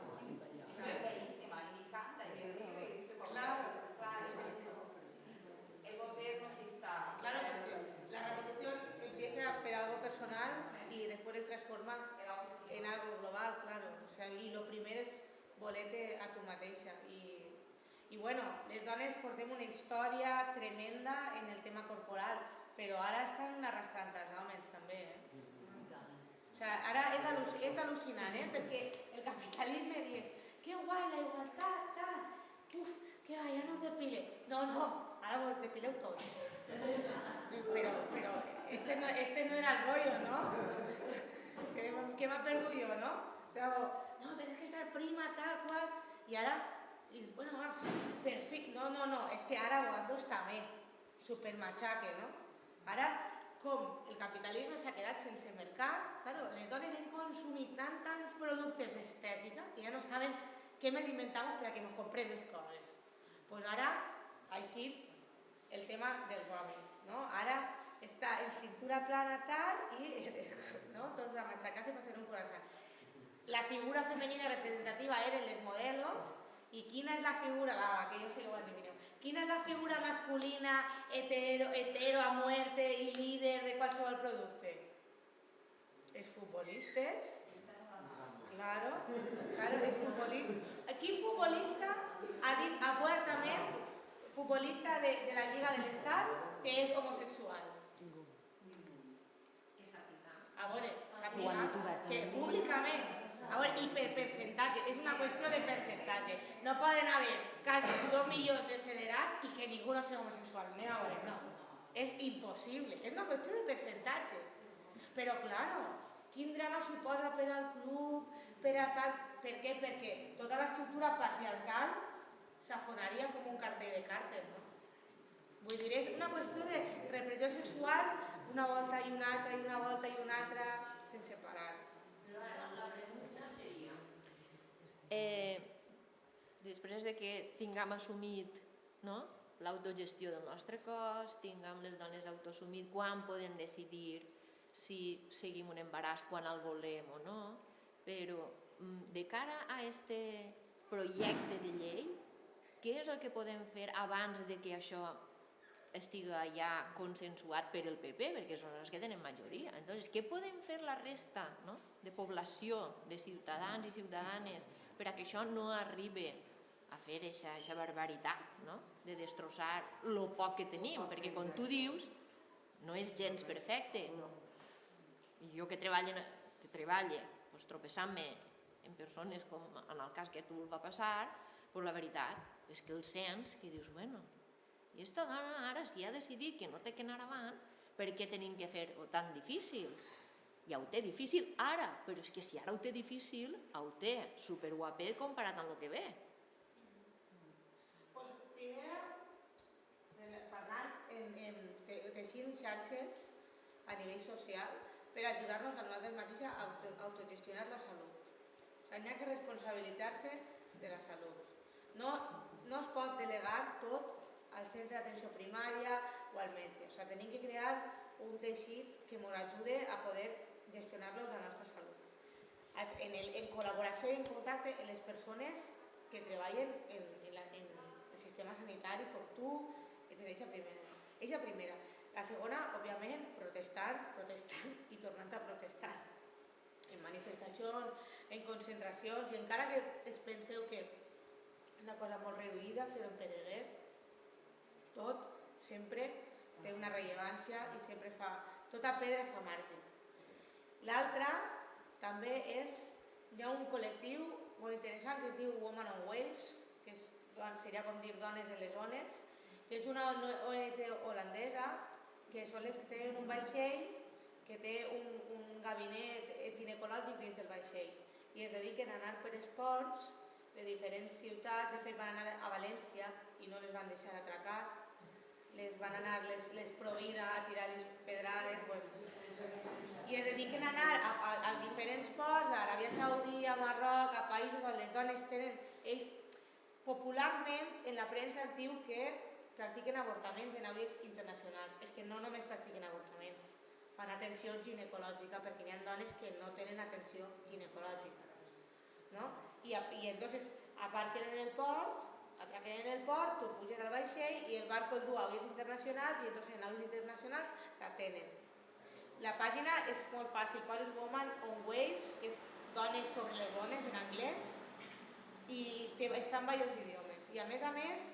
Eso es bellísima, y me encanta, y me río, y eso es claro, el gobierno que está... Claro, porque la revolución empieza por algo personal y después es transforma en algo global, claro. O sea, y lo primer és voler-te a tu mateixa. I bueno, les dones portem una història tremenda en el tema corporal, però ara estan arrastrant els homes també, O sea, ara és al·lucinant, Perquè el capitalisme dius, que guai, la igualtat, tal, uf, que va, ja no em depile. No, ara vos depileu tots. Pero este no era el rollo, ¿no? ¿Qué me ha perdido yo, no? O sea, no, tenés que estar prima, tal cual. Y ahora, bueno, va, perfecto. No, es que ahora vos també, supermachaque, no? Ara, com el capitalisme s'ha quedat sense mercat, claro, les dones hem consumit tants productes d'estètica que ja no saben què més inventamos per a que nos comprem més coses. Pues ara, així, el tema dels homes, no? Ara està en cintura plana tal i ¿no? Tots a machacarse per ser un corazón. La figura femenina representativa eren les modelos i quina és la figura, que jo sé que ho endevineu, quina és la figura masculina, hetero a muerte i líder de qualsevol producte? Els futbolistes, Claro, és futbolista. Quin futbolista ha dit obertament, futbolista de la Lliga de l'Estat, que és homosexual? Que s'aplica. A veure, sàpiga que públicament, a veure, i per percentatge, és una qüestió de percentatge. No poden haver quasi 2 milions de federats i que ningú no sigui homosexual. Anem a veure, no. És impossible, és una qüestió de percentatge. Però, claro, quin drama suposa per al club, per a tal... Per què? Perquè tota l'estructura patriarcal s'afonaria com un cartell de cartes, no? Vull dir, és una qüestió de repressió sexual, una volta i una altra, i una volta i una altra, sense parar. La pregunta seria... Després de que tinguem assumit, no, l'autogestió del nostre cos, tinguem les dones autoassumit, quan podem decidir si seguim un embaràs, quan el volem o no, però de cara a aquest projecte de llei, què és el que podem fer abans de que això estiga ja consensuat per el PP, perquè són els que tenen majoria? Entonces, què podem fer la resta, no, de població, de ciutadans i ciutadanes, per a que això no arribi a fer aquesta barbaritat, no, de destrossar el poc que tenim, perquè com tu dius, no és gens perfecte. I jo que treballe pues, tropeçant-me en persones com en el cas que a tu va passar, pues la veritat és que el sents que dius, bueno, i aquesta dona ara si ha decidit que no té que anar avant, per què tenim que fer-ho tan difícil? Ja ho té difícil ara, però és que si ara ho té difícil, ho té superguapet comparat amb el que ve. Pues, primera, parlant teixint xarxes a nivell social per ajudar-nos a nosaltres mateixes a autogestionar la salut. O sigui, n'hi ha que responsabilitzar-se de la salut. No es pot delegar tot al centre d'atenció primària o al metge. O sigui, tenim que crear un teixit que ens ajude a poder gestionar-lo la nostra salut. En col·laboració i en contacte amb les persones que treballen en el sistema sanitari, com tu, és la primera. La segona, òbviament, protestant i tornant a protestar. En manifestacions, en concentracions, i encara que es penseu que és una cosa molt reduïda, fer un pedreguer, tot sempre té una rellevància i sempre tota pedra fa marge. L'altra també hi ha un col·lectiu molt interessant que es diu Women on Waves, que seria com dir dones en les ones, que és una ONG holandesa, que són les que tenen un vaixell que té un gabinet ginecològic dins del vaixell i es dediquen a anar per esports de diferents ciutats. De fet van anar a València i no les van deixar atracar, les prohibida a tirar-les pedrades, i es dediquen a anar a diferents ports, a Aràbia Saudí, a Marroc, a països on les dones tenen... Popularment en la premsa es diu que practiquen avortaments en naus internacionals. És que no només practiquen avortaments, fan atenció ginecològica, perquè hi ha dones que no tenen atenció ginecològica, no? I entonces aparquen en el port, atraquen en el port, tu puges al vaixell i el barco el du a naus internacionals i entonces en naus internacionals t'atenen. La pàgina és molt fàcil, poses Women on Waves, que és dones sobre les ones en anglès, i està en diversos idiomes. I a més,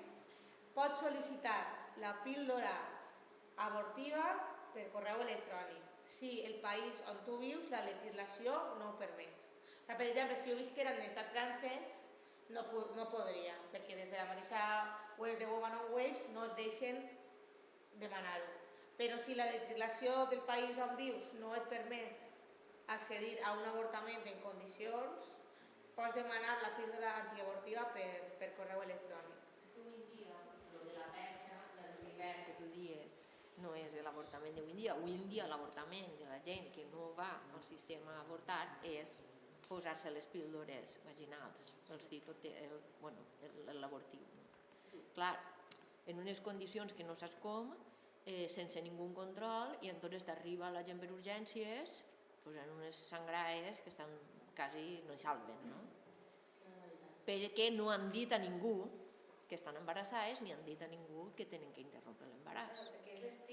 pots sol·licitar la píldora abortiva per correu electrònic, si el país on tu vius la legislació no ho permet. Per exemple, si jo visquera en l'estat francès, no podria, perquè des de la mateixa web de Women on Waves no et deixen demanar-ho. Però si la legislació del país on vius no et permet accedir a un avortament en condicions, pots demanar la píldora antiabortiva per correu electrònic. Avui en dia, el de la perxa, el d'hivern que tu dies, no és l'avortament d'avui en dia. Avui en dia l'avortament de la gent que no va al sistema a avortar és posar-se les píldores vaginals, l'abortiu. Clar, en unes condicions que no saps com, sense ningú control, i entonces t'arriba la gent per urgències en unes sangraes que estan quasi no hi salven, no? Perquè no han dit a ningú que estan embarassades ni han dit a ningú que tenen que interrompre l'embaràs.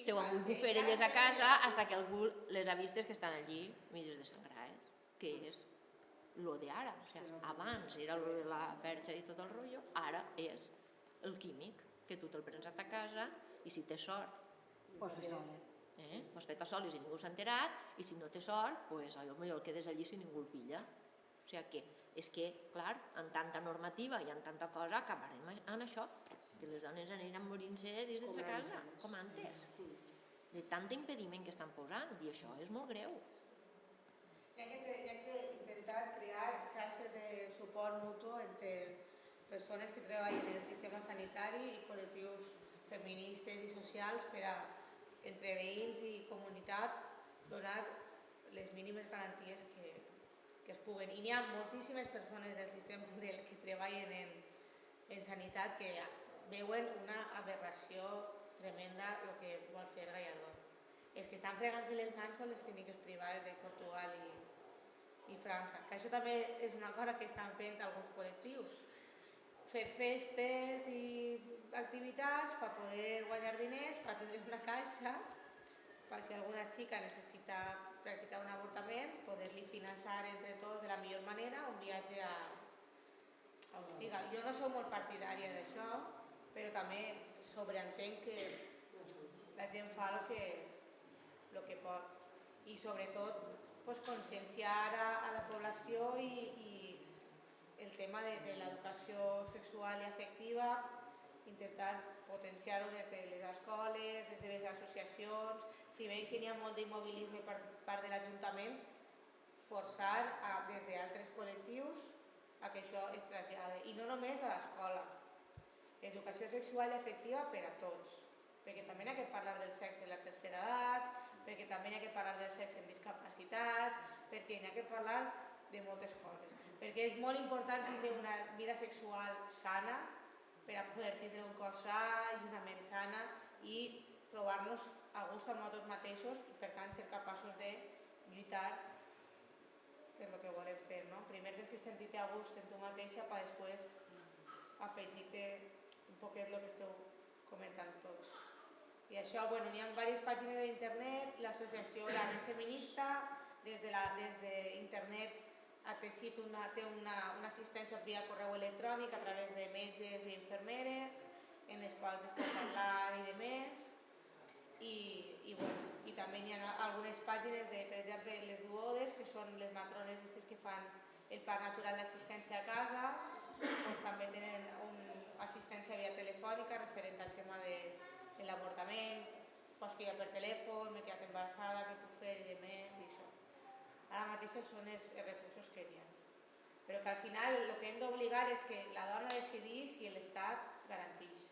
Se ho han volgut fer elles a casa fins que algú les ha vistes que estan allí mitges de sangrades, que és lo de ara, o sigui, abans era lo de la perxa i tot el rotllo, ara és el químic, que tu te'l prens a ta casa i si tens sort, Pues fer soles. pues fet a solis i ningú s'ha enterat, i si no té sort, pues potser el quedes allí si ningú el pilla. O sigui que, és que, clar, amb tanta normativa i amb tanta cosa acabarem en això, que les dones aniran morint-se dins de la casa, com antes, de tant impediment que estan posant, i això és molt greu. Hi ha que intentar crear xarxes de suport mutu entre persones que treballen en el sistema sanitari i col·lectius feministes i socials per a, entre veïns i comunitat, donar les mínimes garanties que es puguen. I n'hi ha moltíssimes persones del sistema que treballen en sanitat que veuen una aberració tremenda el que vol fer Gallardón. Els que estan fregant-se les mans són les clíniques privades de Portugal i França. Que això també és una cosa que estan fent alguns col·lectius. Fer festes i activitats per poder guanyar diners, per tenir una caixa, per si alguna xica necessita practicar un avortament, poder-li finançar entre tots de la millor manera un viatge a on siga. Jo no soc molt partidària d'això, però també sobreentenc que la gent fa el que pot. I sobretot conscienciar a la població i el tema de l'educació sexual i afectiva, intentar potenciar-ho des de les escoles, des de les associacions. Si veiem que hi ha molt d'immobilisme per part de l'Ajuntament, forçar des d'altres col·lectius a que això es trasllade. I no només a l'escola. Educació sexual i afectiva per a tots, perquè també hi ha que parlar del sexe en la tercera edat, perquè també hi ha que parlar del sexe en discapacitats, perquè hi ha que parlar de moltes coses. Perquè és molt important tindre una vida sexual sana per a poder tindre un cos sa i una ment sana i trobar-nos a gust amb nosaltres mateixos i per tant ser capaços de lluitar per el que volem fer. Primer tens que sentir-te a gust en tu mateixa per després afegir-te un poquet el que esteu comentant tots. I això, hi ha diverses pàgines d'internet, l'associació La Red Feminista, des d'internet ha teixit té una assistència via correu electrònic a través de metges i infermeres, en les quals es pot parlar i de més. I també hi ha algunes pàgines de, per exemple, les duodes, que són les matrones que fan el parc natural d'assistència a casa, també tenen assistència via telefònica referent al tema de l'avortament, que hi ha per telèfon, m'he quedat embarassada, què puc fer i de més, i això. Ara mateix són els recursos que hi ha. Però que al final el que hem d'obligar és que la dona decidís si l'Estat garanteix.